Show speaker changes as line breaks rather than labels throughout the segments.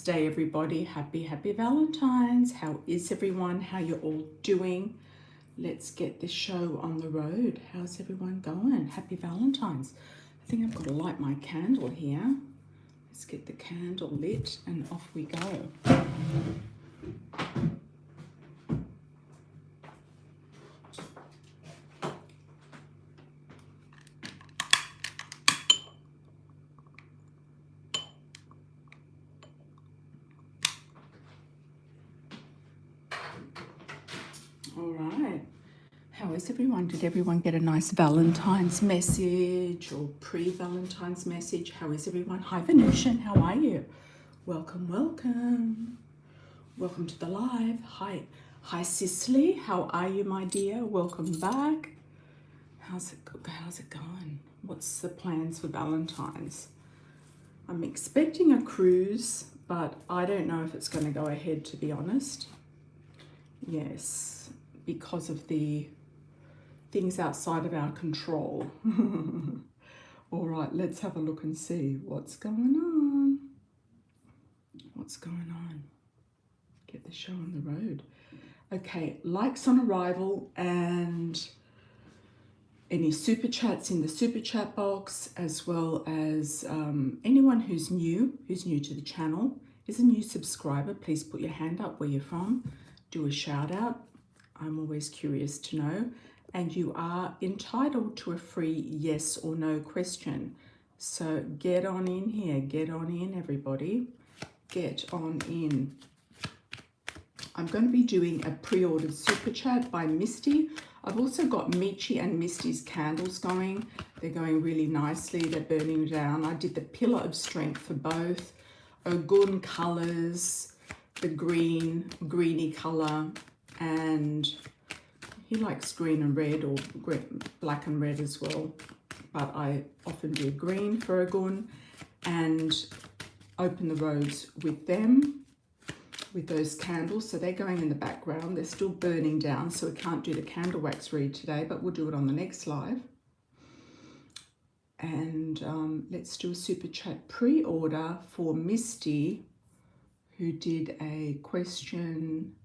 Valentine's Day, everybody. Happy Valentines. How is everyone? How you all doing? Let's get this show on the road. How's everyone going? Happy Valentines. I think I've got to light my candle here. Let's get the candle lit and off we go. All right. How is everyone? Did everyone get a nice Valentine's message or pre-Valentine's message? How is everyone? Hi, Venusian. How are you? Welcome, welcome. Welcome to the live. Hi, Cicely. How are you, my dear? Welcome back. How's it going? What's the plans for Valentine's? I'm expecting a cruise, but I don't know if it's going to go ahead, to be honest. Yes, because of the things outside of our control. All right, let's have a look and see what's going on. What's going on? Get the show on the road. Okay, likes on arrival and any super chats in the super chat box, as well as anyone who's new to the channel, is a new subscriber. Please put your hand up where you're from. Do a shout out. I'm always curious to know. And you are entitled to a free yes or no question. So get on in here. Get on in, everybody. Get on in. I'm going to be doing a pre-ordered super chat by Misty. I've also got Michi and Misty's candles going. They're going really nicely. They're burning down. I did the Pillar of Strength for both. Ogun colors, the greeny color, and he likes green and red, or black and red as well, but I often do green for Ogun, and open the roads with them, with those candles. So they're going in the background. They're still burning down, so we can't do the candle wax read today, but we'll do it on the next live. And let's do a super chat pre-order for Misty, who did a question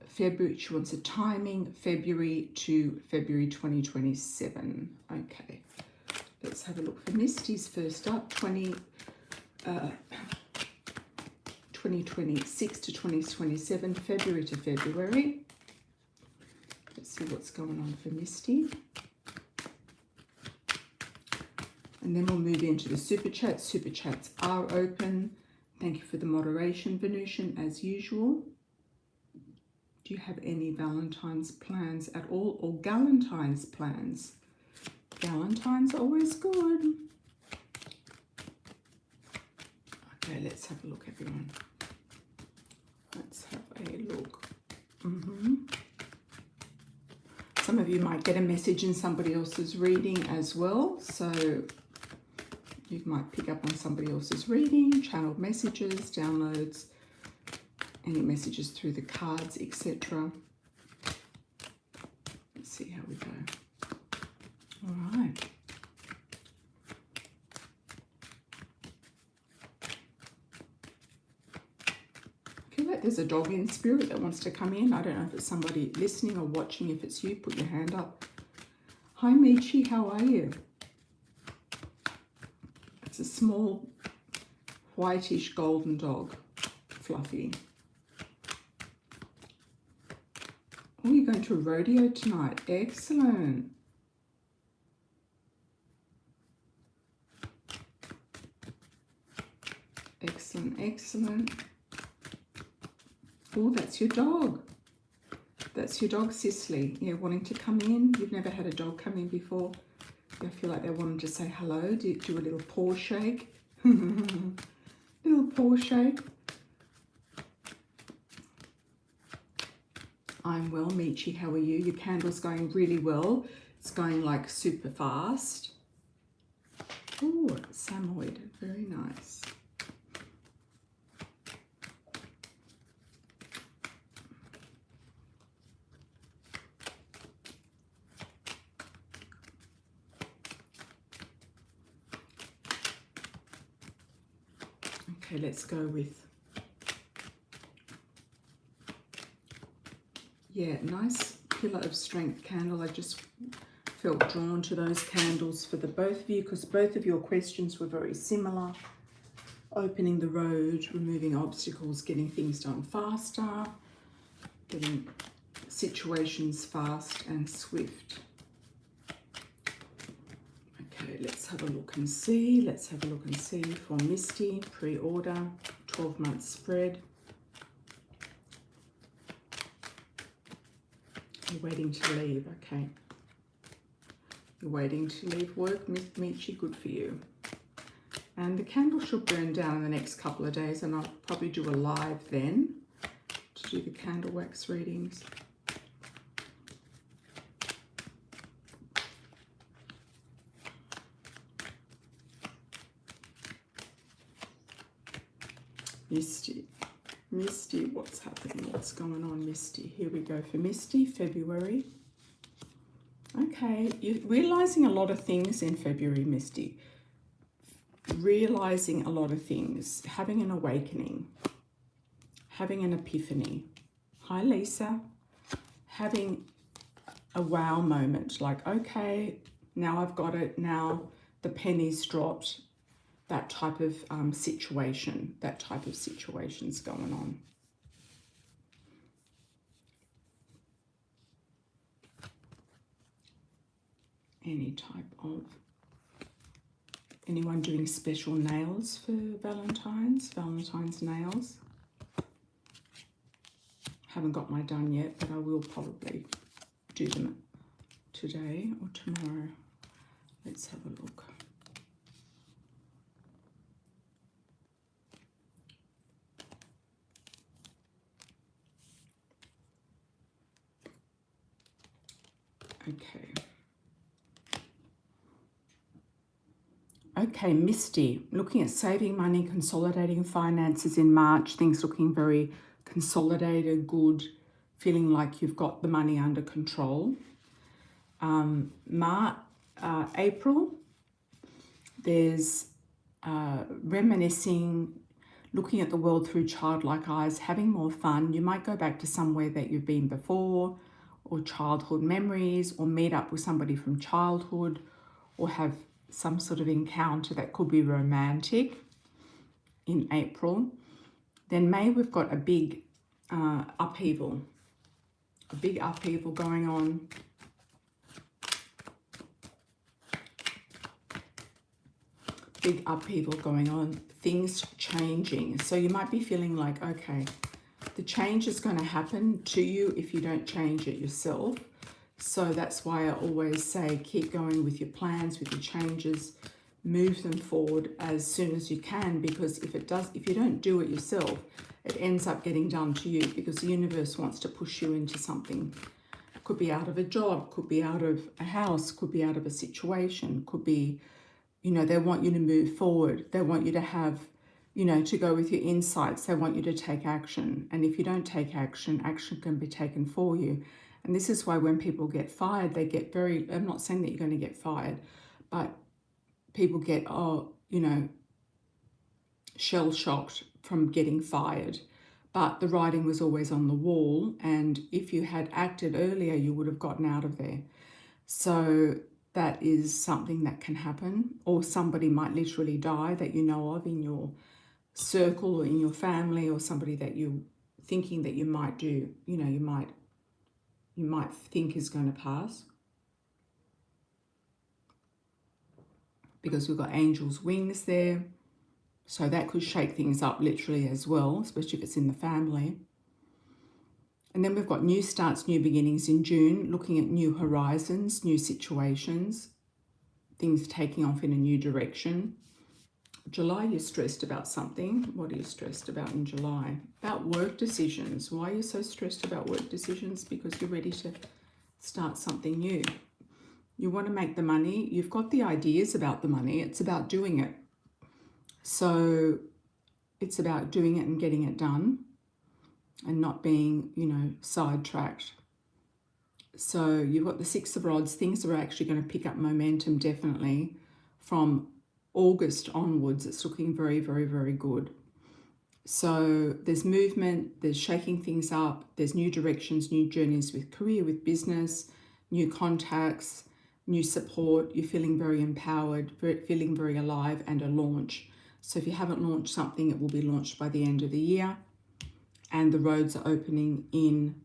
February. She wants a timing February to February 2027. Okay, let's have a look for Misty's first up. 2026 to 2027, February to February. Let's see what's going on for Misty. And then we'll move into the super chats. Super chats are open. Thank you for the moderation, Venusian, as usual. Do you have any Valentine's plans at all, or Galentine's plans? Galentine's are always good. Okay, let's have a look, everyone. Let's have a look. Some of you might get a message in somebody else's reading as well, so you might pick up on somebody else's reading, channeled messages, downloads, any messages through the cards, etc. Let's see how we go. All right. I feel like there's a dog in spirit that wants to come in. I don't know if it's somebody listening or watching. If it's you, put your hand up. Hi, Michi. How are you? It's a small whitish golden dog, Fluffy. Oh, you're going to a rodeo tonight. Excellent. Excellent, excellent. Oh, that's your dog. That's your dog, Cicely. Yeah, wanting to come in. You've never had a dog come in before. I feel like they wanted to say hello. Do a little paw shake. Little paw shake. I'm well, Michi. How are you? Your candle's going really well. It's going like super fast. Oh, Samoyed. Very nice. Okay, let's go with, yeah, nice pillar of strength candle. I just felt drawn to those candles for the both of you because both of your questions were very similar. Opening the road, removing obstacles, getting things done faster, getting situations fast and swift. Okay, let's have a look and see. Let's have a look and see for Misty, pre-order, 12-month spread. You're waiting to leave, okay. You're waiting to leave work, Michi, good for you. And the candle should burn down in the next couple of days, and I'll probably do a live then to do the candle wax readings. Misty, what's happening? What's going on, Misty? Here we go for Misty, February. Okay, you're realizing a lot of things in February, Misty. Realizing a lot of things, having an awakening, having an epiphany. Hi, Lisa. Having a wow moment, like, okay, now I've got it, now the penny's dropped. That type of situation, that type of situation's going on. Any type of, anyone doing special nails for Valentine's nails? Haven't got my done yet, but I will probably do them today or tomorrow. Let's have a look. Okay. Okay, Misty, looking at saving money, consolidating finances in March, things looking very consolidated, good, feeling like you've got the money under control. April, there's reminiscing, looking at the world through childlike eyes, having more fun. You might go back to somewhere that you've been before, or childhood memories, or meet up with somebody from childhood, or have some sort of encounter that could be romantic in April. Then May, we've got a big upheaval going on. Big upheaval going on, things changing. So you might be feeling like, okay, the change is going to happen to you if you don't change it yourself. So that's why I always say keep going with your plans, with your changes, move them forward as soon as you can, because if you don't do it yourself, it ends up getting done to you, because the universe wants to push you into something. Could be out of a job, could be out of a house, could be out of a situation, could be, you know, they want you to move forward. They want you to have, you know, to go with your insights. They want you to take action. And if you don't take action, action can be taken for you. And this is why when people get fired, they get very, I'm not saying that you're going to get fired, but people get, oh, you know, shell shocked from getting fired. But the writing was always on the wall. And if you had acted earlier, you would have gotten out of there. So that is something that can happen. Or somebody might literally die that you know of in your circle or in your family, or somebody that you're thinking that you might do, you know, you might think is going to pass. Because we've got angels' wings there. So that could shake things up literally as well, especially if it's in the family. And then we've got new starts, new beginnings in June, looking at new horizons, new situations, things taking off in a new direction. July, you're stressed about something. What are you stressed about in July? About work decisions. Why are you so stressed about work decisions? Because you're ready to start something new. You want to make the money. You've got the ideas about the money. It's about doing it. So it's about doing it and getting it done and not being, you know, sidetracked. So you've got the Six of Rods. Things are actually going to pick up momentum definitely from August onwards. It's looking very, very, very good. So there's movement, there's shaking things up, there's new directions, new journeys with career, with business, new contacts, new support. You're feeling very empowered, feeling very alive, and a launch. So if you haven't launched something, it will be launched by the end of the year. And the roads are opening in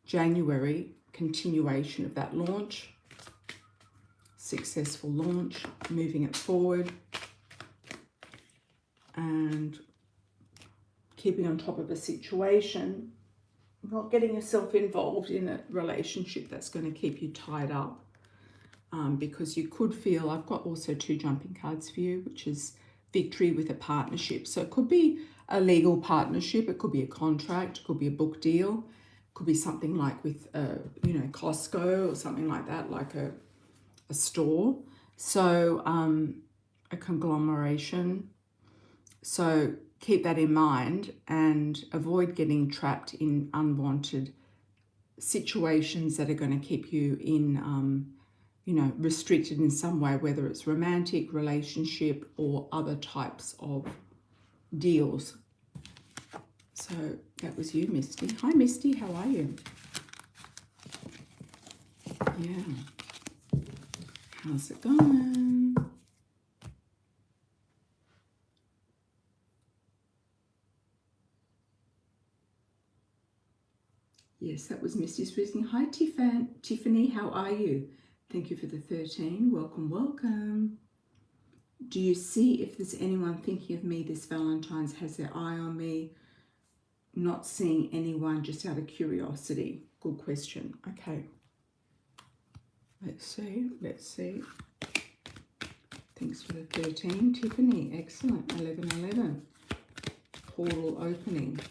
January, continuation of that launch. Successful launch, moving it forward. And keeping on top of a situation, not getting yourself involved in a relationship that's going to keep you tied up, because you could feel, I've got also 2 jumping cards for you, which is victory with a partnership. So it could be a legal partnership, it could be a contract, it could be a book deal, it could be something like with, Costco or something like that, like a store. So a conglomeration. So keep that in mind and avoid getting trapped in unwanted situations that are going to keep you in, restricted in some way, whether it's romantic, relationship, or other types of deals. So that was you, Misty. Hi, Misty. How are you? Yeah. How's it going? Yes, that was Misty's reasoning. Hi, Tiffany. How are you? Thank you for the 13. Welcome, welcome. Do you see if there's anyone thinking of me this Valentine's, has their eye on me? Not seeing anyone, just out of curiosity. Good question. Okay. Let's see. Let's see. Thanks for the 13, Tiffany. Excellent. 11. Portal opening.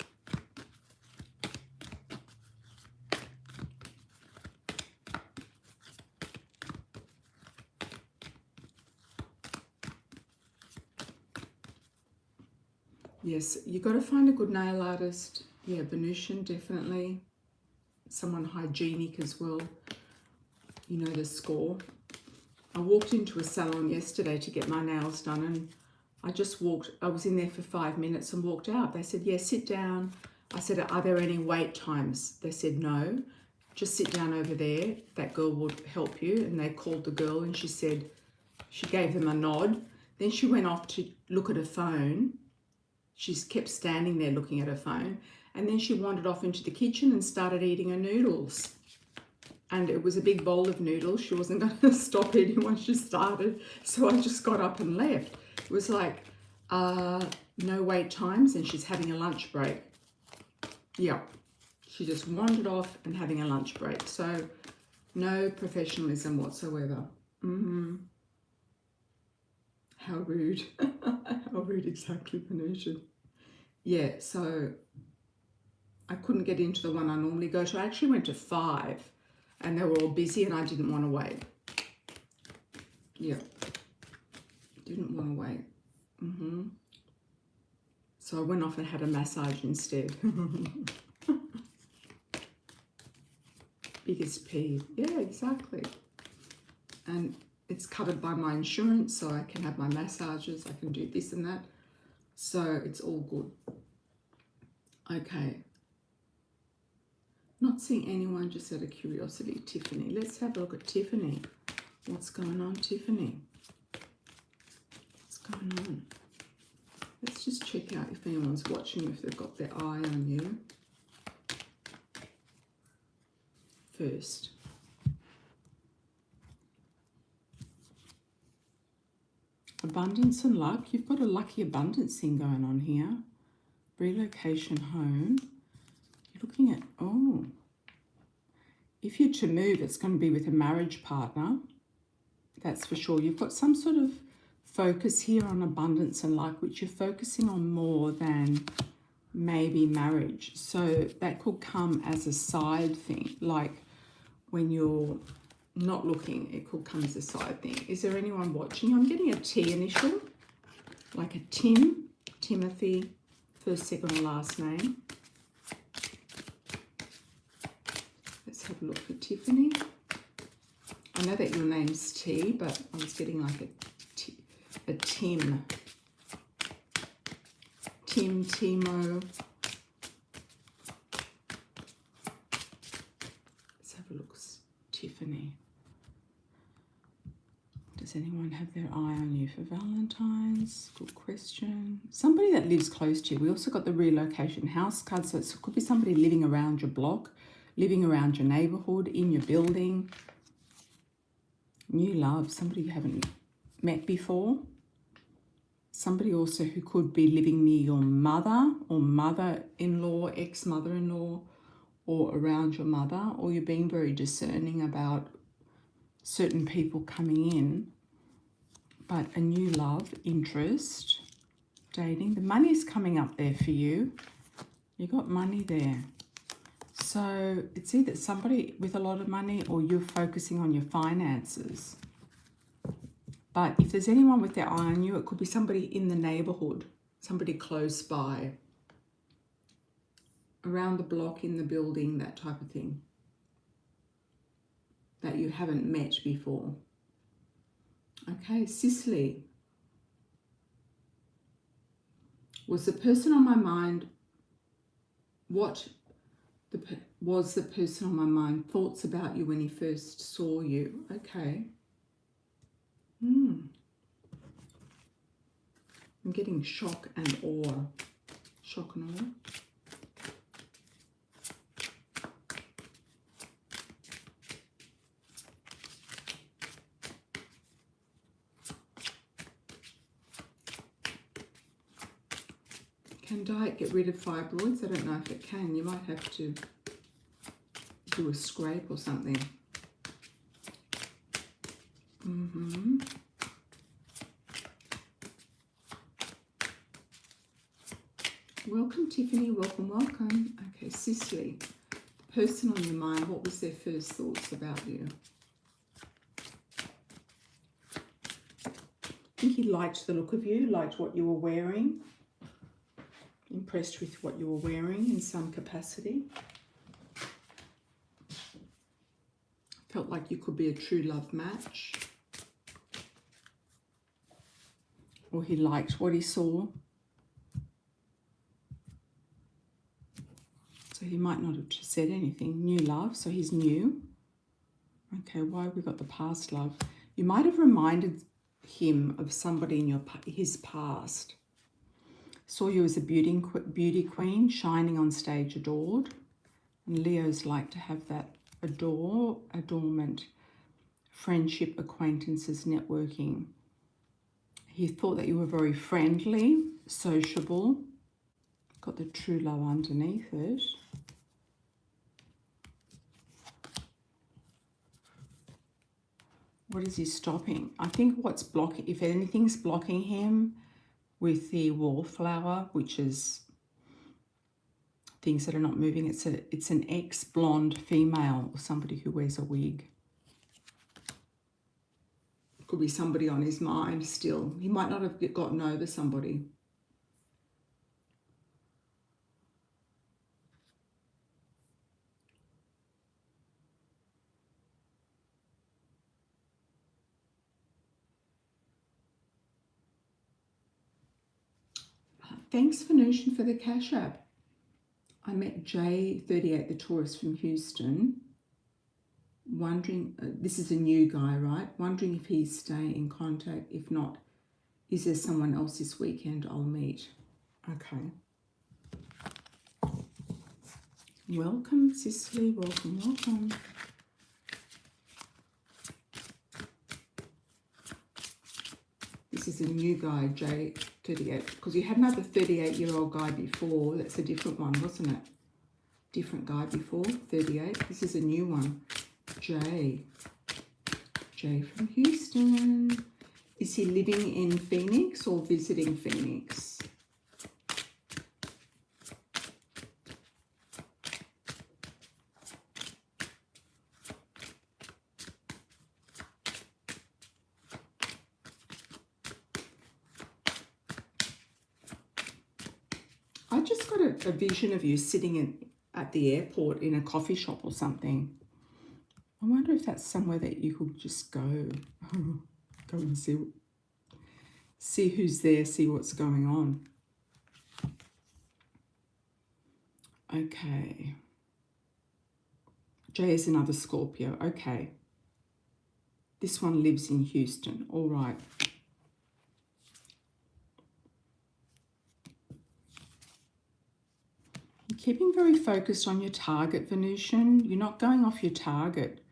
Yes, you've got to find a good nail artist. Yeah, Venusian, definitely. Someone hygienic as well. You know the score. I walked into a salon yesterday to get my nails done, and I was in there for 5 minutes and walked out. They said, yeah, sit down. I said, are there any wait times? They said, no, just sit down over there. That girl would help you. And they called the girl and she said, she gave them a nod. Then she went off to look at her phone. She kept standing there looking at her phone. And then she wandered off into the kitchen and started eating her noodles. And it was a big bowl of noodles. She wasn't going to stop eating once she started. So I just got up and left. It was like, no wait times, and she's having a lunch break. Yeah, she just wandered off and having a lunch break. So no professionalism whatsoever. How rude. How rude, exactly, Venusian. Yeah, so I couldn't get into the one I normally go to. I actually went to 5 and they were all busy and I didn't want to wait. Yeah, didn't want to wait. So I went off and had a massage instead. Biggest peeve. Yeah, exactly. And it's covered by my insurance, so I can have my massages, I can do this and that. So it's all good. Okay. Not seeing anyone, just out of curiosity. Tiffany. Let's have a look at Tiffany. What's going on, Tiffany? What's going on? Let's just check out if anyone's watching, if they've got their eye on you. First. Abundance and luck. You've got a lucky abundance thing going on here. Relocation home. You're looking at, oh, if you're to move, it's going to be with a marriage partner. That's for sure. You've got some sort of focus here on abundance and luck, which you're focusing on more than maybe marriage. So that could come as a side thing, like when you're not looking, it could come as a side thing. Is there anyone watching? I'm getting a T initial, like a Tim, Timothy, first, second, or last name. Let's have a look for Tiffany. I know that your name's T, but I was getting like a Tim. Tim, Timo. Let's have a look. Tiffany. Does anyone have their eye on you for Valentine's? Good question. Somebody that lives close to you. We also got the relocation house card, so it could be somebody living around your block, living around your neighborhood, in your building. New love, somebody you haven't met before. Somebody also who could be living near your mother or mother-in-law, ex-mother-in-law, or around your mother, or you're being very discerning about certain people coming in. But a new love, interest, dating. The money's coming up there for you. You got money there. So it's either somebody with a lot of money or you're focusing on your finances. But if there's anyone with their eye on you, it could be somebody in the neighborhood, somebody close by, around the block, in the building, that type of thing, that you haven't met before. Okay, Sicily. Was the person on my mind, was the person on my mind thoughts about you when he first saw you? Okay. I'm getting shock and awe. Shock and awe. Can diet get rid of fibroids? I don't know if it can. You might have to do a scrape or something. Welcome, Tiffany. Welcome, welcome. Okay, Sicily. The person on your mind, what was their first thoughts about you? I think he liked the look of you, liked what you were wearing. Impressed with what you were wearing in some capacity. Felt like you could be a true love match. Or he liked what he saw. So he might not have said anything. New love, so he's new. Okay, why have we got the past love? You might have reminded him of somebody in his past. Saw you as a beauty queen, shining on stage, adored. And Leos like to have that adornment, friendship, acquaintances, networking. He thought that you were very friendly, sociable. Got the true love underneath it. What is he stopping? I think what's blocking, if anything's blocking him, with the wallflower, which is things that are not moving. It's an ex-blonde female, or somebody who wears a wig. Could be somebody on his mind still. He might not have gotten over somebody. Thanks, Venusian, for the Cash App. I met J38, the tourist from Houston, wondering, this is a new guy, right? Wondering if he's staying in contact. If not, is there someone else this weekend I'll meet? Okay. Welcome, Sicily. Welcome, welcome. This is a new guy, J38, because you had another 38-year-old guy before. That's a different one, wasn't it? Different guy before, 38. This is a new one, J from Houston. Is he living in Phoenix or visiting Phoenix? I just got a vision of you sitting at the airport in a coffee shop or something. I wonder if that's somewhere that you could just go and see who's there, see what's going on. Okay. Jay is another Scorpio. Okay. This one lives in Houston. All right. You're keeping very focused on your target, Venusian. You're not going off your target.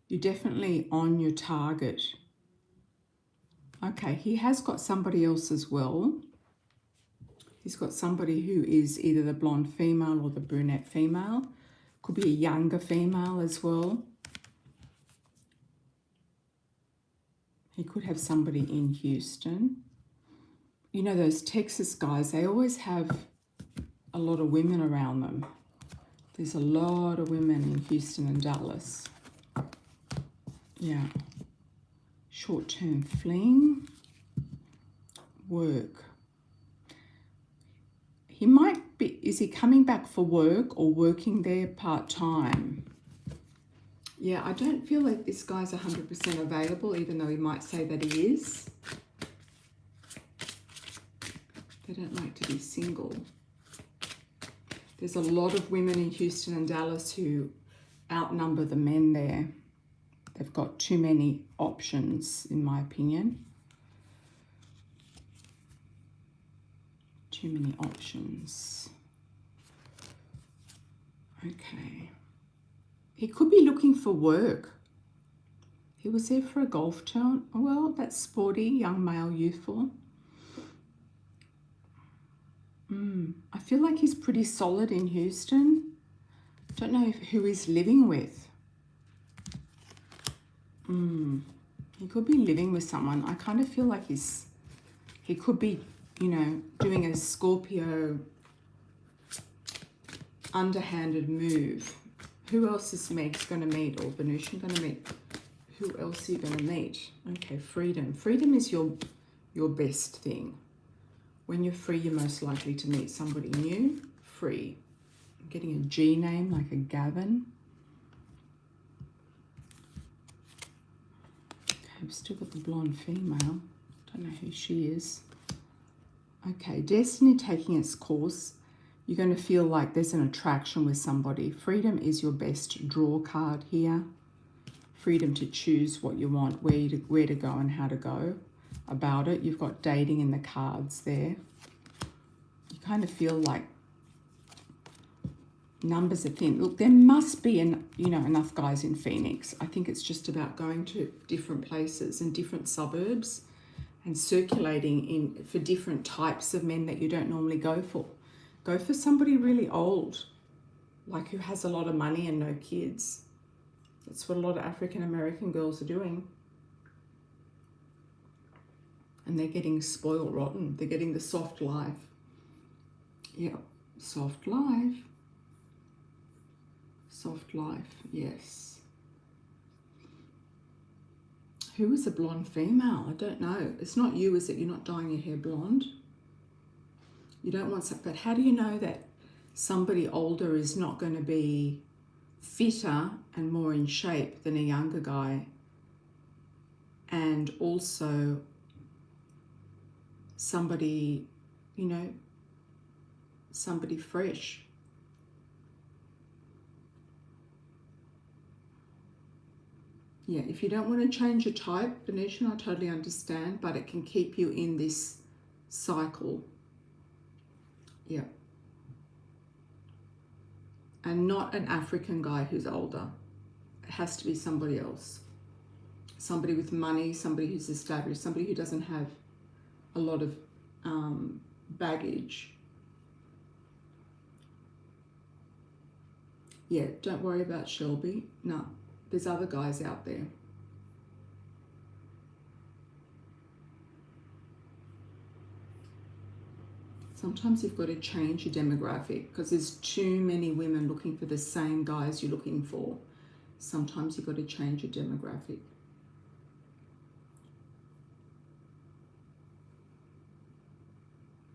You're definitely on your target. Okay, he has got somebody else as well. He's got somebody who is either the blonde female or the brunette female. Could be a younger female as well. He could have somebody in Houston. You know, those Texas guys, they always have a lot of women around them. There's a lot of women in Houston and Dallas. Yeah. Short-term fling. Work. He might be, is he coming back for work or working there part-time? Yeah, I don't feel like this guy's 100% available, even though he might say that he is. They don't like to be single. There's a lot of women in Houston and Dallas who outnumber the men there. They've got too many options, in my opinion. Too many options. Okay. He could be looking for work. He was there for a golf tournament. Well, that's sporty, young male, youthful. I feel like he's pretty solid in Houston. Don't know who he's living with. He could be living with someone. I kind of feel like he could be, you know, doing a Scorpio underhanded move. Who else is Meg's going to meet, or Venusian going to meet? Who else are you going to meet? Okay, freedom. Freedom is your best thing. When you're free, you're most likely to meet somebody new. Free. I'm getting a G name, like a Gavin. Okay, I've still got the blonde female. Don't know who she is. Okay, destiny taking its course. You're going to feel like there's an attraction with somebody. Freedom is your best draw card here. Freedom to choose what you want, where to go and how to go about it. You've got dating in the cards there. You kind of feel like numbers are thin. Look, there must be enough guys in Phoenix. I think it's just about going to different places and different suburbs and circulating for different types of men that you don't normally go for. Go for somebody really old, like who has a lot of money and no kids. That's what a lot of African American girls are doing. And they're getting spoiled rotten. They're getting the soft life. Yeah, soft life. Soft life, yes. Who is a blonde female? I don't know. It's not you, is it? You're not dyeing your hair blonde. You don't want some, but how do you know that somebody older is not going to be fitter and more in shape than a younger guy? And also somebody, somebody fresh. Yeah, if you don't want to change your type, Venusian, I totally understand, but it can keep you in this cycle. Yeah. And not an African guy who's older. It has to be somebody else. Somebody with money, somebody who's established, somebody who doesn't have a lot of baggage. Yeah, don't worry about Shelby. No, there's other guys out there. Sometimes you've got to change your demographic because there's too many women looking for the same guys you're looking for. Sometimes you've got to change your demographic.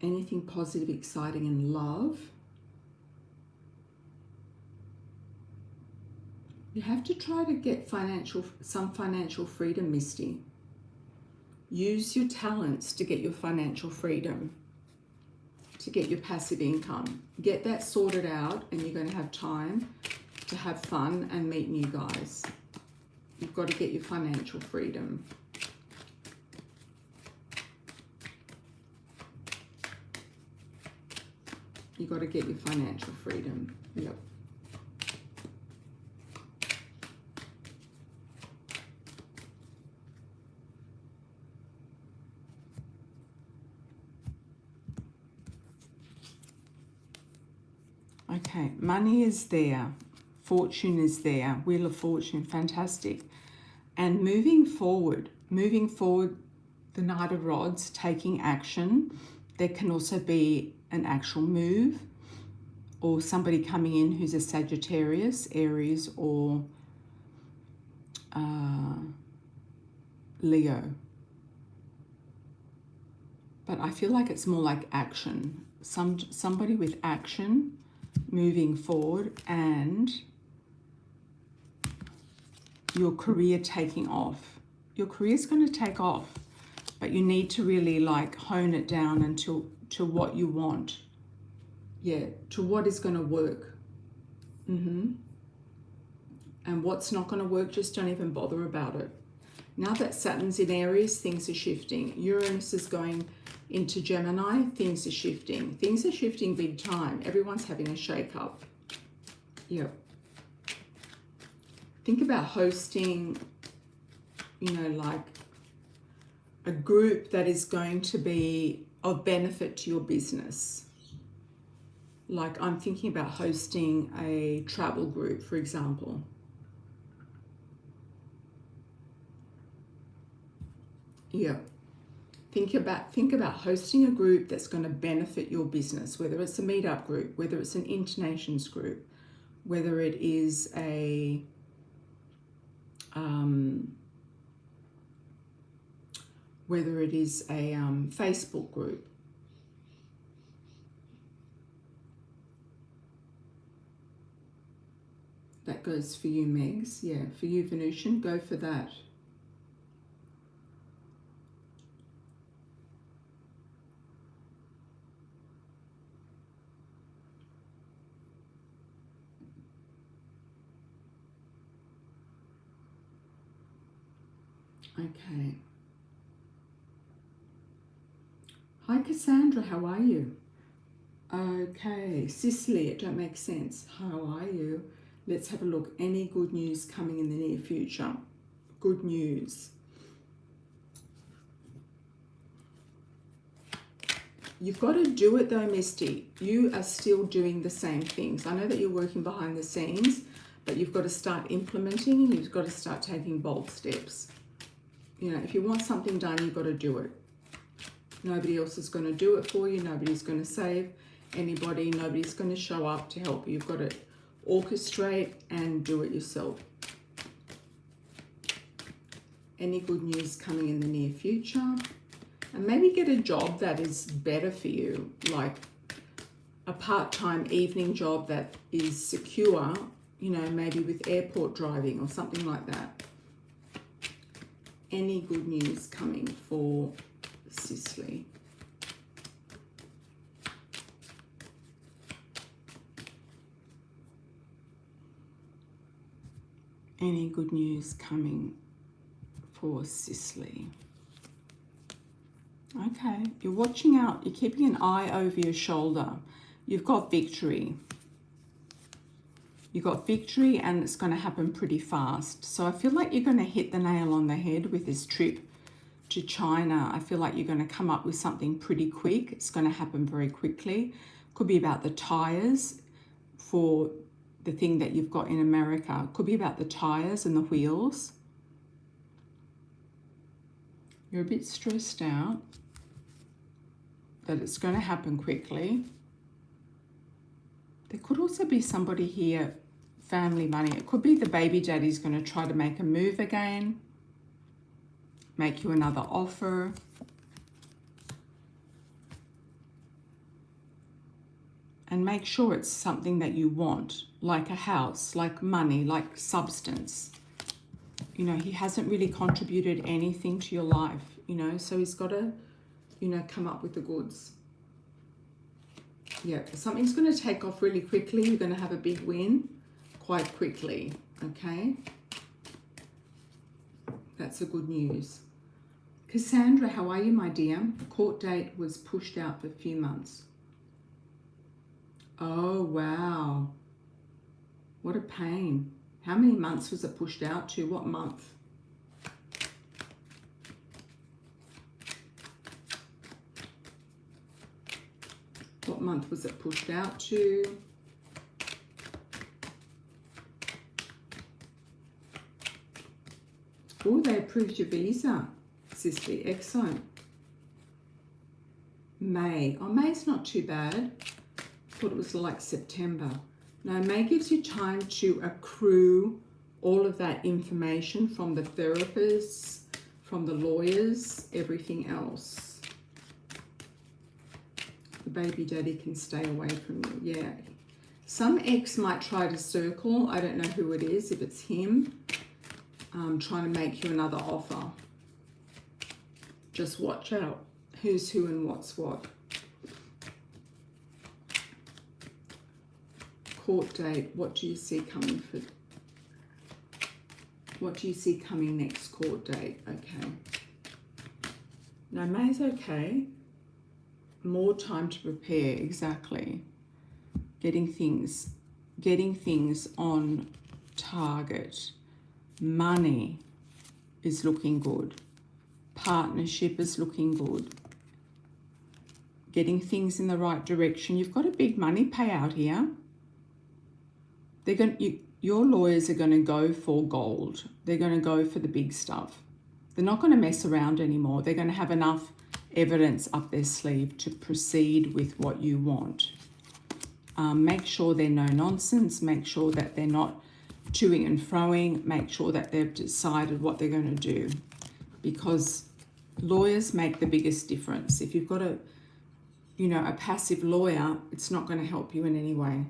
Anything positive, exciting, and love. You have to try to get some financial freedom, Misty. Use your talents to get your financial freedom. to get your passive income. Get that sorted out and you're going to have time to have fun and meet new guys. You've got to get your financial freedom. You've got to get your financial freedom. Yep. Okay, money is there. Fortune is there. Wheel of Fortune, fantastic. And moving forward, the Knight of Rods, taking action. There can also be an actual move or somebody coming in who's a Sagittarius, Aries, or Leo. But I feel like it's more like action. Somebody with action moving forward, and your career taking off. Your career's going to take off, but you need to really like hone it down until to what you want. Yeah, to what is going to work. And what's not going to work, just don't even bother about it. Now that Saturn's in Aries, things are shifting. Uranus is going into Gemini, things are shifting. Things are shifting big time. Everyone's having a shake-up. Yep. Think about hosting, you know, like a group that is going to be of benefit to your business. Like I'm thinking about hosting a travel group, for example. Yeah. Think about hosting a group that's going to benefit your business, whether it's a meetup group, whether it's an internations group, whether it is a Facebook group. That goes for you, Megs. Yeah, for you, Venusian, go for that. Okay. Hi, Cassandra. How are you? Okay. Sicily, it don't make sense. How are you? Let's have a look. Any good news coming in the near future? Good news. You've got to do it though, Misty. You are still doing the same things. I know that you're working behind the scenes, but you've got to start implementing and you've got to start taking bold steps. You know, if you want something done, you've got to do it. Nobody else is going to do it for you. Nobody's going to save anybody. Nobody's going to show up to help you. You've got to orchestrate and do it yourself. Any good news coming in the near future? And maybe get a job that is better for you, like a part-time evening job that is secure, you know, maybe with airport driving or something like that. Any good news coming for Sicily? Any good news coming for Sicily? Okay, you're watching out. You're keeping an eye over your shoulder. You've got victory. You've got victory and it's going to happen pretty fast. So I feel like you're going to hit the nail on the head with this trip to China. I feel like you're going to come up with something pretty quick. It's going to happen very quickly. Could be about the tires for the thing that you've got in America. Could be about the tires and the wheels. You're a bit stressed out that it's going to happen quickly. There could also be somebody here, family money. It could be the baby daddy's going to try to make a move again, make you another offer. And make sure it's something that you want, like a house, like money, like substance. You know, he hasn't really contributed anything to your life, you know, so he's got to, you know, come up with the goods. Yeah, something's going to take off really quickly. You're going to have a big win quite quickly, okay? That's the good news. Cassandra, how are you, my dear? The court date was pushed out for a few months. Oh, wow. What a pain. How many months was it pushed out to? What month? What month was it pushed out to? Oh, they approved your visa, Sisley. Excellent. May. Oh, May's not too bad. Thought it was like September. No, May gives you time to accrue all of that information from the therapists, from the lawyers, everything else. The baby daddy can stay away from you. Yeah. Some ex might try to circle. I don't know who it is, if it's him. Trying to make you another offer. Just watch out. Who's who and what's what. Court date. What do you see coming for? What do you see coming next court date? Okay. No, May's okay. More time to prepare. Exactly. Getting things on target. Money is looking good. Partnership is looking good. Getting things in the right direction. You've got a big money payout here. Your lawyers are going to go for gold. They're going to go for the big stuff. They're not going to mess around anymore. They're going to have enough evidence up their sleeve to proceed with what you want. Make sure they're no nonsense. Make sure that they're not toing and froing. Make sure that they've decided what they're going to do, because lawyers make the biggest difference. If you've got a passive lawyer, it's not going to help you in any way.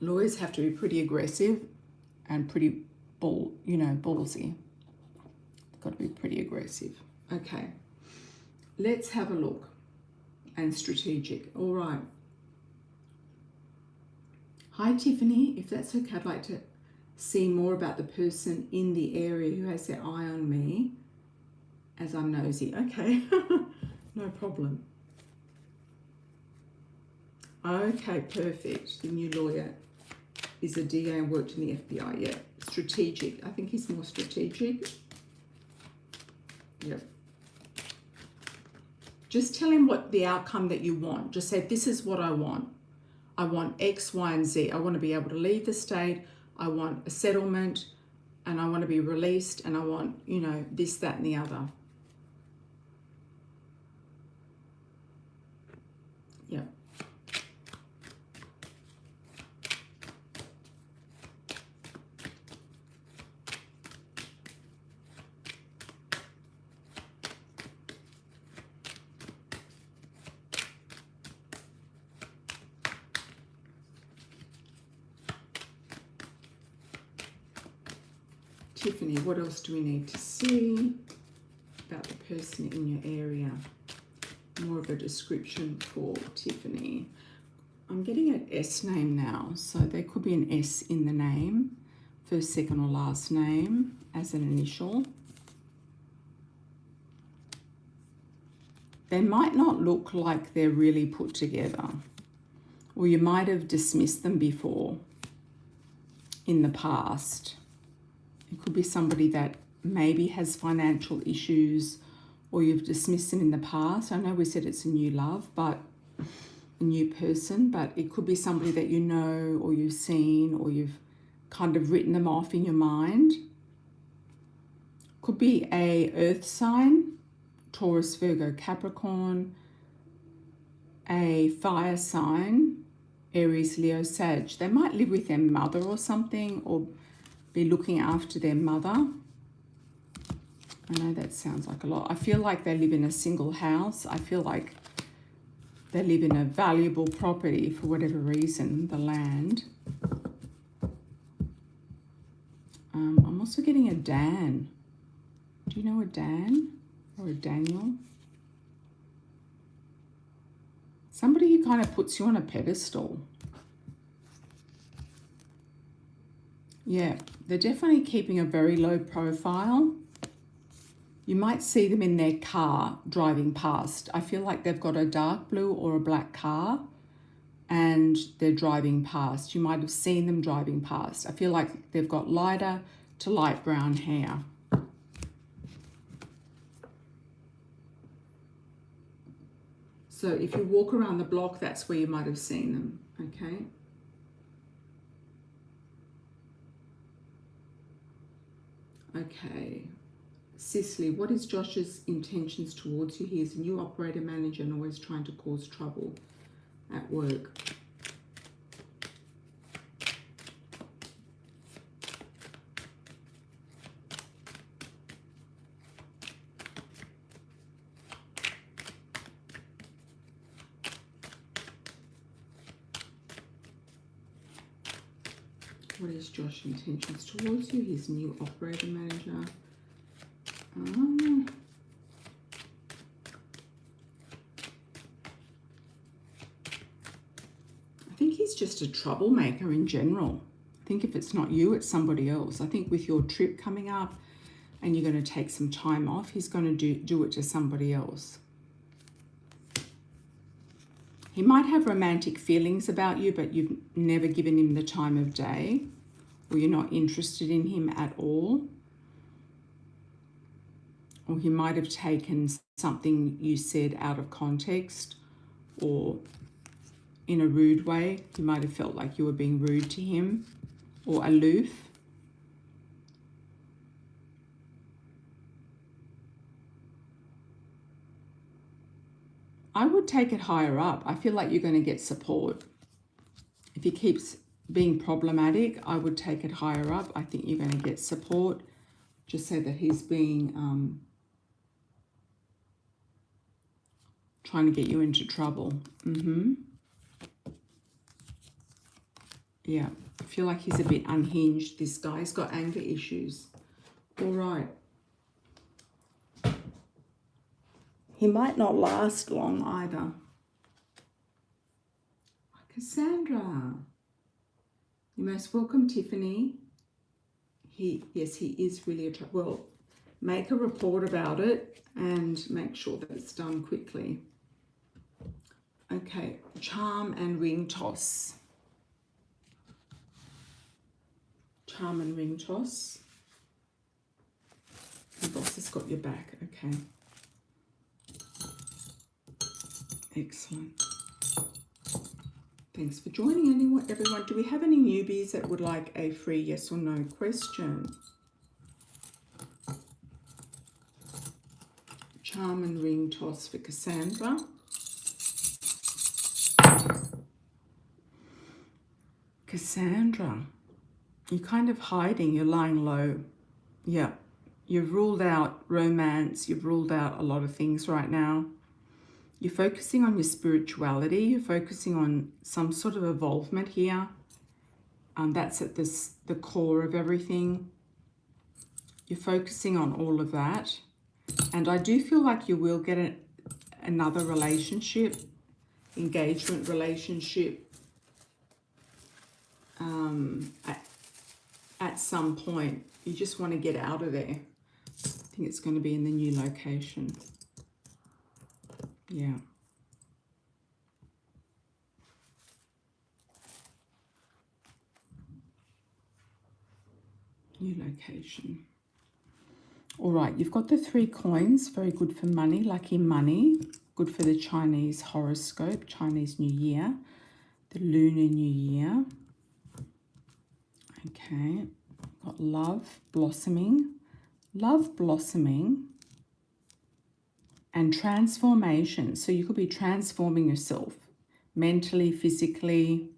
Lawyers have to be pretty aggressive and pretty ballsy. They've got to be pretty aggressive. Okay, let's have a look. And strategic. All right. Hi, Tiffany. If that's okay, I'd like to see more about the person in the area who has their eye on me as I'm nosy. Okay, no problem. Okay, perfect. The new lawyer is a DA and worked in the FBI. Yeah, strategic. I think he's more strategic. Yep. Just tell him what the outcome that you want. Just say, this is what I want. I want X, Y, and Z. I want to be able to leave the state. I want a settlement, and I want to be released, and I want, this, that, and the other. Yeah. Tiffany, what else do we need to see about the person in your area? More of a description for Tiffany. I'm getting an S name now, so there could be an S in the name, first, second, or last name as an initial. They might not look like they're really put together, or you might have dismissed them before in the past. It could be somebody that maybe has financial issues, or you've dismissed them in the past. I know we said it's a new love, but a new person, but it could be somebody that you know, or you've seen, or you've kind of written them off in your mind. Could be a earth sign, Taurus, Virgo, Capricorn, a fire sign, Aries, Leo, Sag. They might live with their mother or something, or be looking after their mother. I know that sounds like a lot. I feel like they live in a single house. I feel like they live in a valuable property for whatever reason, the land. I'm also getting a Dan. Do you know a Dan or a Daniel? Somebody who kind of puts you on a pedestal. Yeah, they're definitely keeping a very low profile. You might see them in their car driving past. I feel like they've got a dark blue or a black car and they're driving past. You might have seen them driving past. I feel like they've got lighter to light brown hair. So if you walk around the block, that's where you might have seen them, okay? Okay. Cicely, what is Josh's intentions towards you? He is a new operator manager and always trying to cause trouble at work. What is Josh's intentions towards you? He's a new operator manager. I think he's just a troublemaker in general. I think if it's not you, it's somebody else. I think with your trip coming up and you're going to take some time off, he's going to do it to somebody else. He might have romantic feelings about you, but you've never given him the time of day, or you're not interested in him at all. Or he might have taken something you said out of context or in a rude way. He might have felt like you were being rude to him or aloof. I would take it higher up. I feel like you're going to get support. If he keeps being problematic, I would take it higher up. I think you're going to get support. Just say that he's being trying to get you into trouble. Yeah, I feel like he's a bit unhinged, this guy. He's got anger issues. All right. He might not last long either. Cassandra. You're most welcome, Tiffany. Yes, he is really a trouble. Well, make a report about it and make sure that it's done quickly. Okay, charm and ring toss. Charm and ring toss. The boss has got your back, okay. Excellent. Thanks for joining everyone. Do we have any newbies that would like a free yes or no question? Charm and ring toss for Cassandra. Cassandra, you're kind of hiding, you're lying low. Yeah, you've ruled out romance, you've ruled out a lot of things right now. You're focusing on your spirituality, you're focusing on some sort of involvement here. That's at the core of everything. You're focusing on all of that. And I do feel like you will get another relationship, engagement relationship, at some point. You just want to get out of there. I think it's going to be in the new location. Yeah. New location. All right, you've got the 3 coins, very good for money, lucky money, good for the Chinese horoscope, Chinese New Year, the Lunar New Year. Okay, got love blossoming and transformation. So you could be transforming yourself, mentally, physically,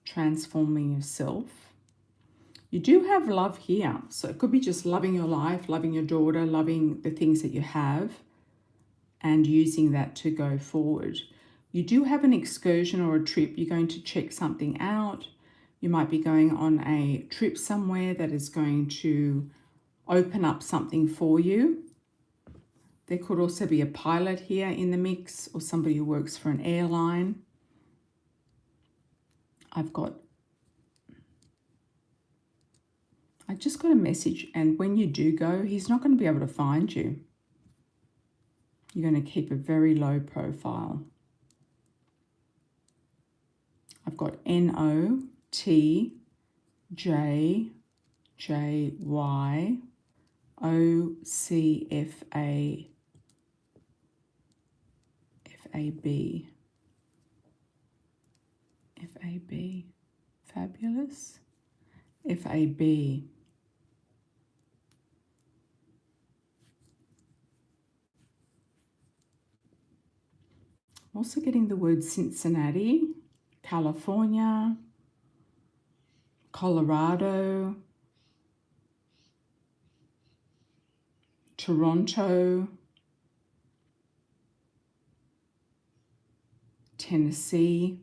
transforming yourself. You do have love here. So it could be just loving your life, loving your daughter, loving the things that you have and using that to go forward. You do have an excursion or a trip. You're going to check something out. You might be going on a trip somewhere that is going to open up something for you. There could also be a pilot here in the mix, or somebody who works for an airline. I just got a message, and when you do go, he's not going to be able to find you. You're going to keep a very low profile. I've got NOTJYOCFAB. FAB. Fabulous. FAB. I'm also getting the word Cincinnati, California, Colorado, Toronto, Tennessee,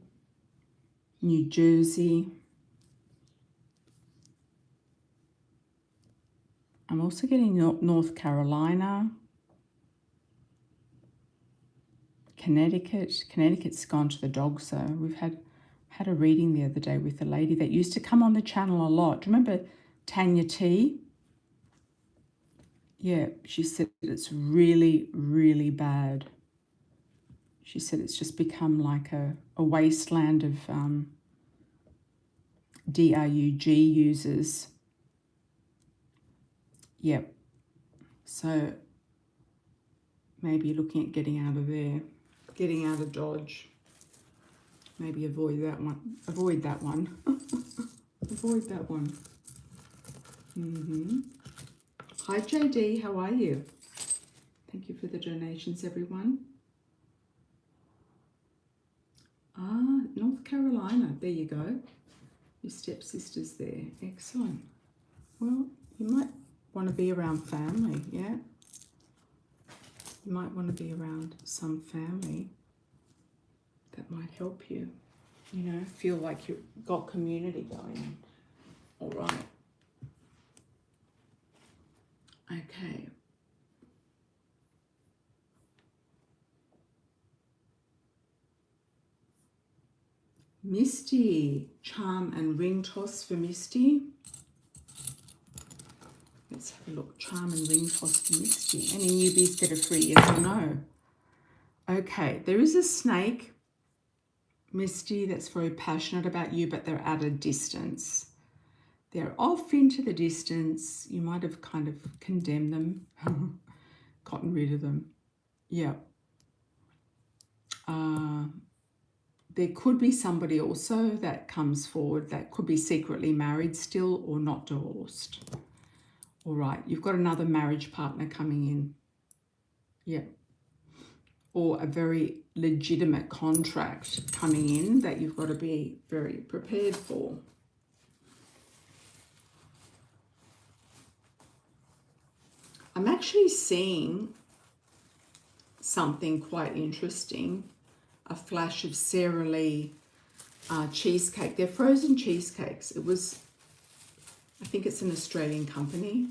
New Jersey. I'm also getting North Carolina, Connecticut. Connecticut's gone to the dogs though. We've had a reading the other day with a lady that used to come on the channel a lot. Do you remember Tanya T? Yeah, she said it's really, really bad. She said it's just become like a wasteland of DRUG users. Yep. So maybe looking at getting out of there, getting out of Dodge. Maybe avoid that one. Avoid that one. Avoid that one. Hi JD, how are you? Thank you for the donations, everyone. North Carolina, there you go. Your stepsister's there. Excellent. Well, you might want to be around family, yeah? You might want to be around some family that might help you, you know, feel like you've got community going. All right. Okay. Misty, charm and ring toss for Misty. Let's have a look. Charm and ring toss for Misty. Any newbies get a free yes or no? Okay, there is a snake, Misty, that's very passionate about you, but they're at a distance. They're off into the distance. You might have kind of condemned them, gotten rid of them. Yeah. There could be somebody also that comes forward that could be secretly married still or not divorced. All right, you've got another marriage partner coming in. Yeah. Or a very legitimate contract coming in that you've got to be very prepared for. I'm actually seeing something quite interesting. A flash of Sara Lee cheesecake. They're frozen cheesecakes. It was, I think it's an Australian company,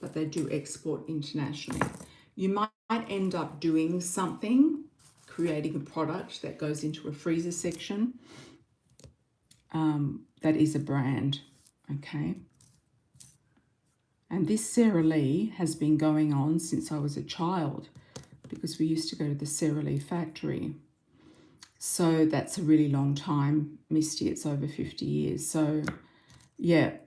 but they do export internationally. You might end up doing something, creating a product that goes into a freezer section that is a brand, okay? And this Sara Lee has been going on since I was a child because we used to go to the Sara Lee factory. So that's a really long time, Misty. It's over 50 years. So, yeah,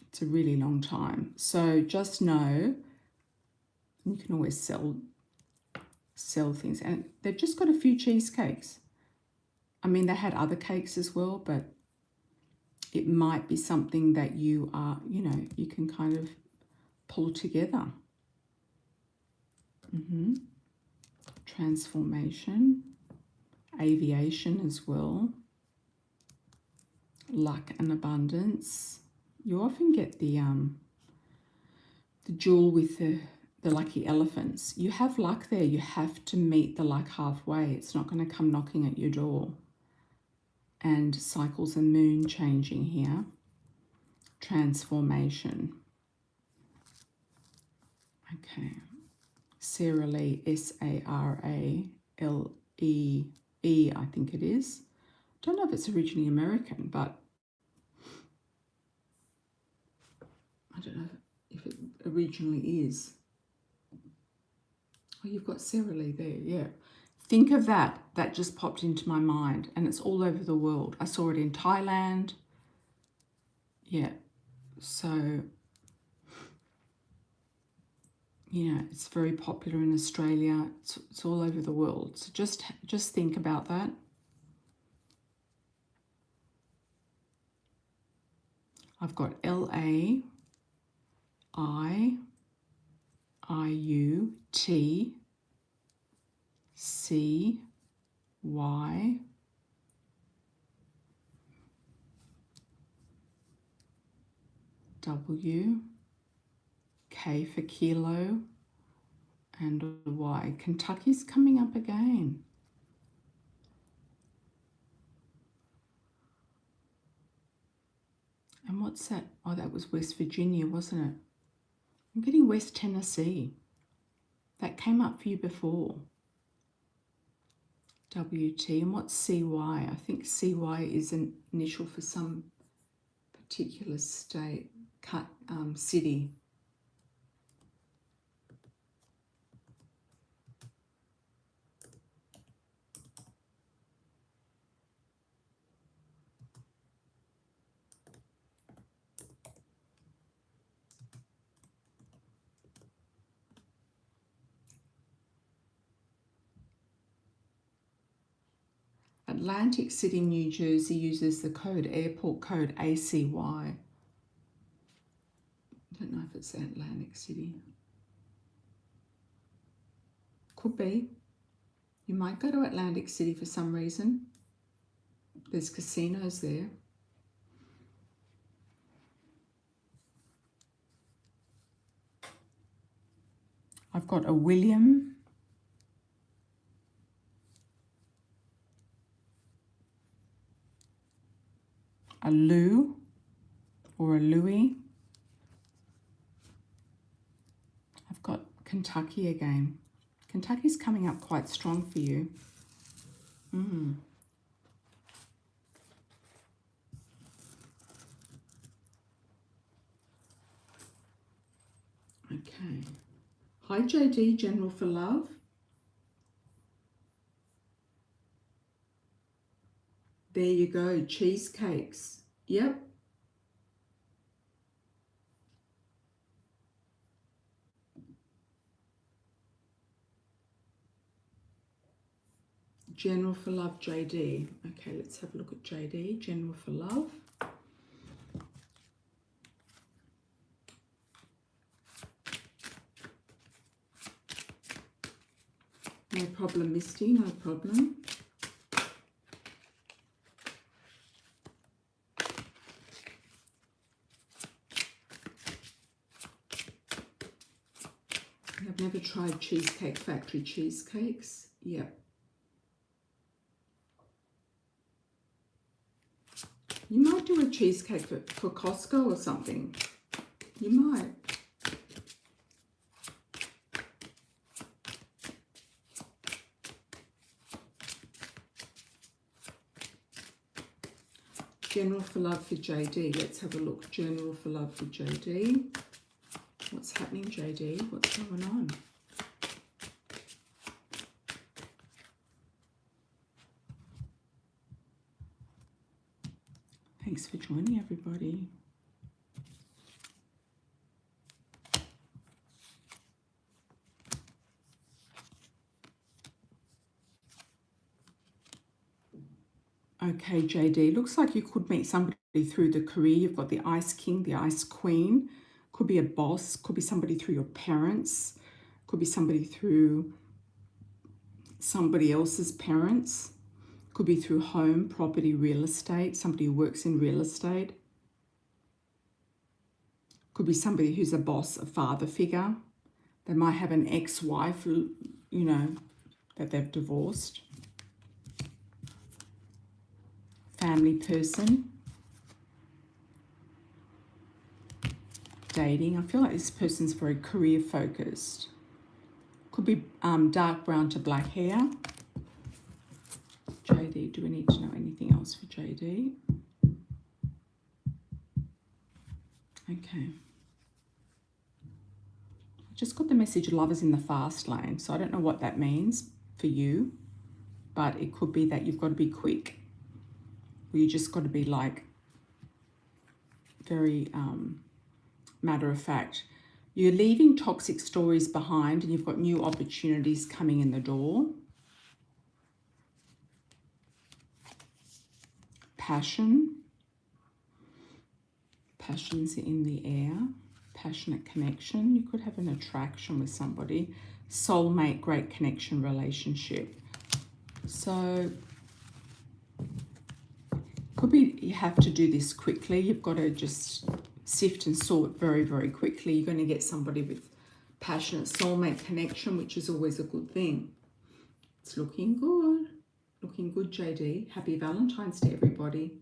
it's a really long time. So just know you can always sell things. And they've just got a few cheesecakes. I mean, they had other cakes as well, but it might be something that you are, you know, you can kind of pull together. Transformation, aviation as well, luck and abundance. You often get the jewel with the lucky elephants. You have luck there. You have to meet the luck halfway. It's not going to come knocking at your door. And cycles and moon changing here. Transformation. Okay. Sarah Lee, Sarale, I think it is. Don't know if it's originally American, but I don't know if it originally is. Oh, you've got Sarah Lee there, yeah. Think of that. That just popped into my mind, and it's all over the world. I saw it in Thailand. Yeah. So, yeah, it's very popular in Australia. It's all over the world. So just think about that. I've got LAIIUT CY W K for kilo and Y. Kentucky's coming up again. And what's that? Oh, that was West Virginia, wasn't it? I'm getting West Tennessee. That came up for you before. WT. And what's CY? I think CY is an initial for some particular state, city. Atlantic City, New Jersey uses the code, airport code ACY. I don't know if it's Atlantic City. Could be. You might go to Atlantic City for some reason. There's casinos there. I've got a William, a Lou, or a Louis. I've got Kentucky again. Kentucky's coming up quite strong for you. Okay. Hi, JD, General for Love. There you go, cheesecakes. Yep. General for Love, JD. Okay, let's have a look at JD, General for Love. No problem, Misty, no problem. I've never tried Cheesecake Factory cheesecakes. Yep. You might do a cheesecake for Costco or something. You might. General for Love for JD. Let's have a look. General for Love for JD. What's happening, JD? What's going on? Thanks for joining, everybody. Okay, JD, looks like you could meet somebody through the career. You've got the Ice King, the Ice Queen. Could be a boss, could be somebody through your parents, could be somebody through somebody else's parents, could be through home, property, real estate, somebody who works in real estate. Could be somebody who's a boss, a father figure. They might have an ex-wife, you know, that they've divorced. Family person. dating. I feel like this person's very career focused. Could be dark brown to black hair. JD, do we need to know anything else for JD? Okay. Just got the message lovers in the fast lane. So I don't know what that means for you, but it could be that you've got to be quick. Or you just got to be like very matter of fact. You're leaving toxic stories behind and you've got new opportunities coming in the door. Passion. Passion's in the air. Passionate connection. You could have an attraction with somebody. Soulmate, great connection, relationship. So could be you have to do this quickly. You've got to just sift and sort very, very quickly. You're going to get somebody with passionate soulmate connection, which is always a good thing. It's looking good. Looking good, JD. Happy Valentine's to everybody.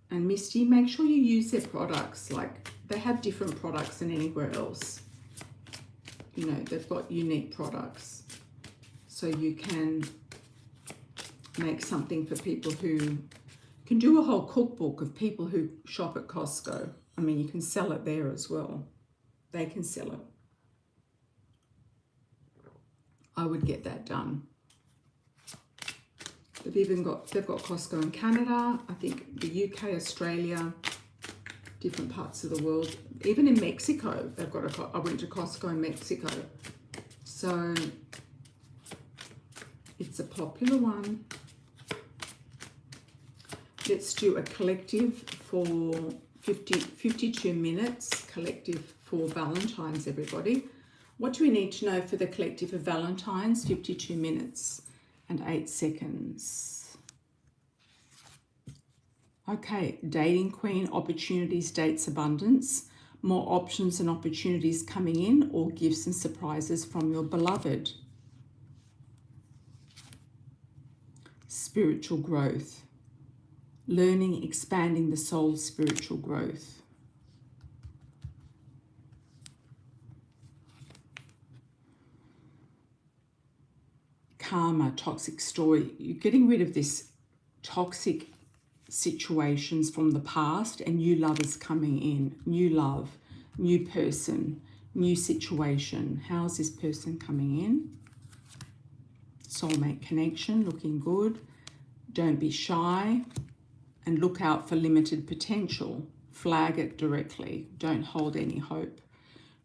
And Misty, make sure you use their products. Like, they have different products than anywhere else. You know, they've got unique products. So you can make something for people who can do a whole cookbook of people who shop at Costco. I mean, you can sell it there as well. They can sell it. I would get that done. They've got Costco in Canada, I think the UK, Australia, different parts of the world. Even in Mexico, they've got I went to Costco in Mexico. So it's a popular one. Let's do a collective for 52 minutes, collective for Valentine's, everybody. What do we need to know for the collective of Valentine's? 52 minutes and 8 seconds. Okay, dating queen, opportunities, dates, abundance, more options and opportunities coming in, or gifts and surprises from your beloved. Spiritual growth, learning, expanding the soul's spiritual growth. Karma, toxic story. You're getting rid of this toxic situations from the past and new love is coming in. New love, new person, new situation. How's this person coming in? Soulmate connection, looking good. Don't be shy and look out for limited potential. Flag it directly. Don't hold any hope.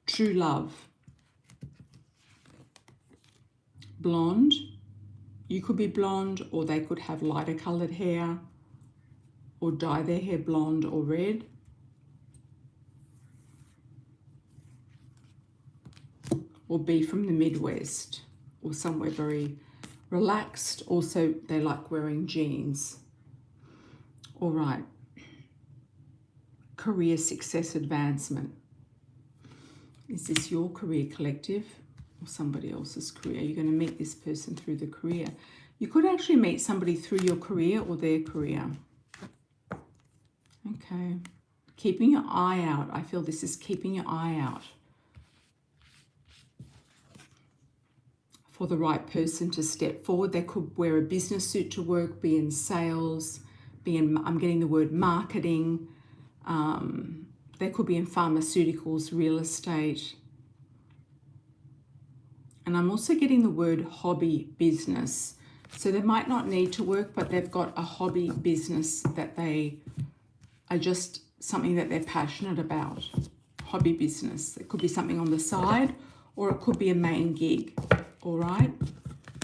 True love. Blonde. You could be blonde, or they could have lighter colored hair, or dye their hair blonde or red. Or be from the Midwest, or somewhere very relaxed. Also, they like wearing jeans. All right. Career success advancement. Is this your career collective? Or somebody else's career? You're going to meet this person through the career. You could actually meet somebody through your career or their career. Okay. Keeping your eye out. I feel this is keeping your eye out for the right person to step forward. They could wear a business suit to work, be in sales, be in, I'm getting the word marketing. They could be in pharmaceuticals, real estate. And I'm also getting the word hobby business. So they might not need to work, but they've got a hobby business that they are just something that they're passionate about. Hobby business. It could be something on the side, or it could be a main gig. All right.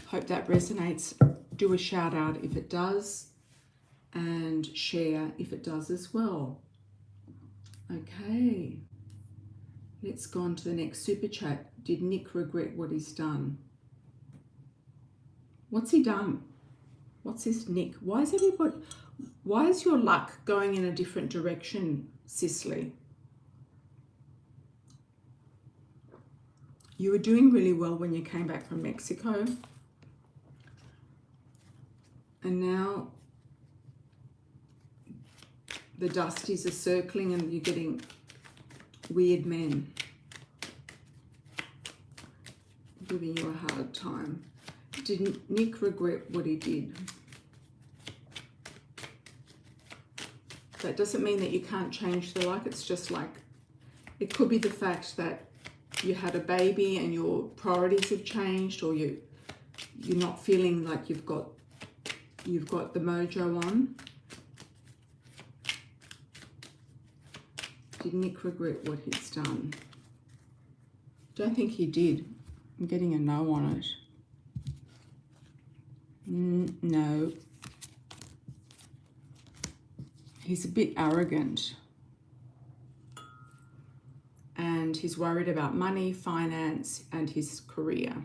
Hope that resonates. Do a shout out if it does, and share if it does as well. Okay. Let's go on to the next super chat. Did Nick regret what he's done? What's he done? What's this, Nick? Why is your luck going in a different direction, Cicely? You were doing really well when you came back from Mexico. And now the dusties are circling and you're getting weird men giving you a hard time. Did Nick regret what he did? That doesn't mean that you can't change the life. It's just like, it could be the fact that you had a baby and your priorities have changed, or you're not feeling like you've got the mojo on. Did Nick regret what he's done? Don't think he did. I'm getting a no on it. No. He's a bit arrogant. And he's worried about money, finance, and his career.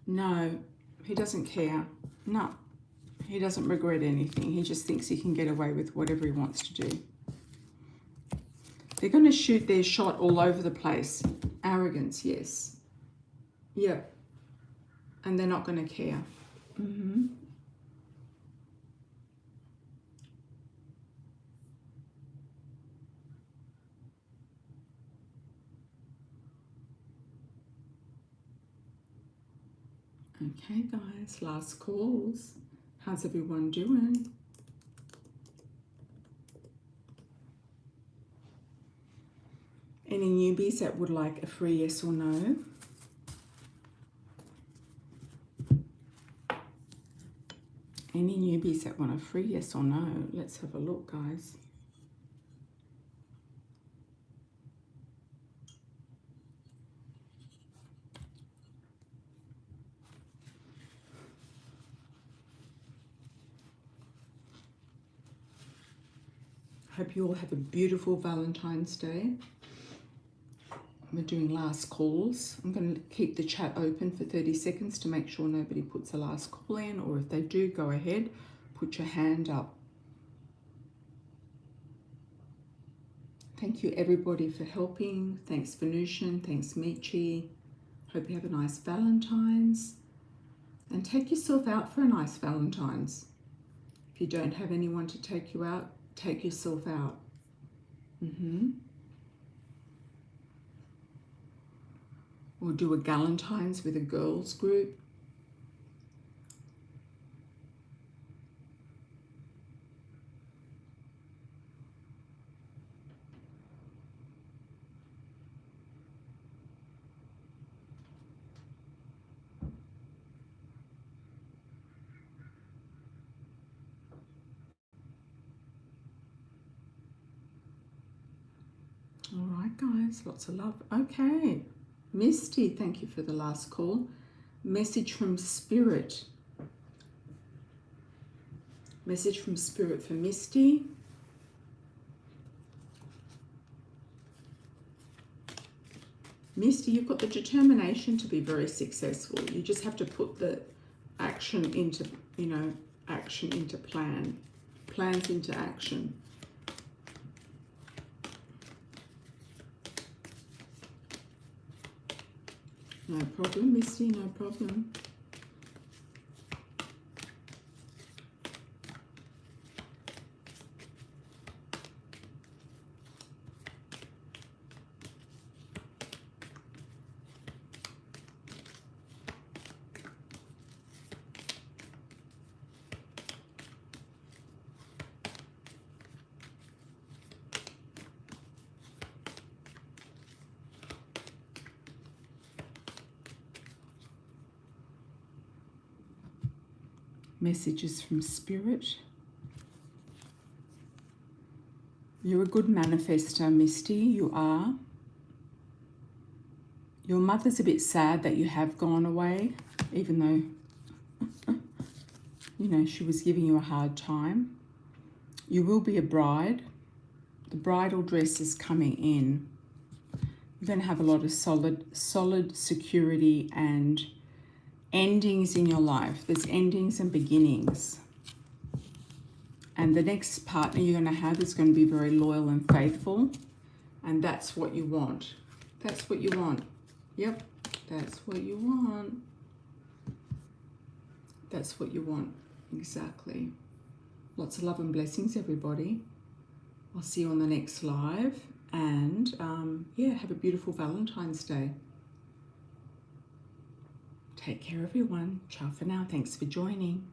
No, he doesn't care. No, he doesn't regret anything. He just thinks he can get away with whatever he wants to do. They're going to shoot their shot all over the place. Arrogance, yes. Yep. And they're not going to care. Okay, guys, last calls. How's everyone doing? Any newbies that would like a free yes or no? Any newbies that want a free yes or no? Let's have a look, guys. Hope you all have a beautiful Valentine's Day. We're doing last calls. I'm going to keep the chat open for 30 seconds to make sure nobody puts a last call in, or if they do, go ahead, put your hand up. Thank you everybody for helping. Thanks Venusian, thanks Michi. Hope you have a nice Valentine's. And take yourself out for a nice Valentine's. If you don't have anyone to take you out, take yourself out. Or do a Galentine's with a girls group. All right, guys, lots of love. Okay. Misty, thank you for the last call. Message from Spirit. Message from Spirit for Misty. Misty, you've got the determination to be very successful. You just have to put the action into, action into plan. Plans into action. No problem, Misty, no problem. Messages from Spirit. You're a good manifester, Misty. You are. Your mother's a bit sad that you have gone away, even though, she was giving you a hard time. You will be a bride. The bridal dress is coming in. You're going to have a lot of solid security and endings in your life. There's endings and beginnings. And the next partner you're going to have is going to be very loyal and faithful. And that's what you want. That's what you want. Yep, that's what you want. That's what you want. Exactly. Lots of love and blessings, everybody. I'll see you on the next live. And yeah, have a beautiful Valentine's Day. Take care, everyone. Ciao for now. Thanks for joining.